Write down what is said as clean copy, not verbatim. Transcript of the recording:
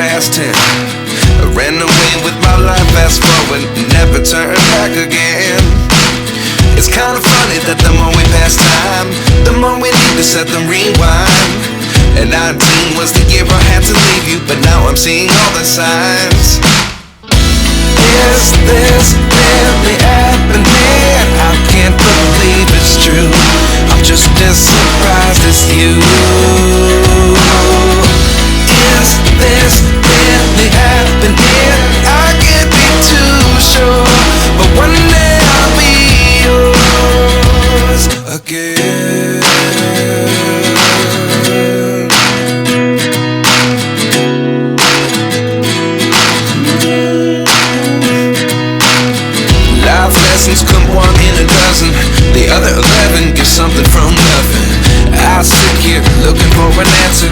past tense. I ran away with my life, fast forward, never turn back again. It's kinda funny that the more we pass time, the more we need to set the rewind. And 19 was the year I had to leave you, but now I'm seeing all the signs. Is this really happening? I can't believe it's true. I'm just as surprised as you. Is this really happening? I can't be too sure, but one day I'll be yours again. Life lessons come one in a dozen. The other 11 get something from nothing. I sit here looking for an answer,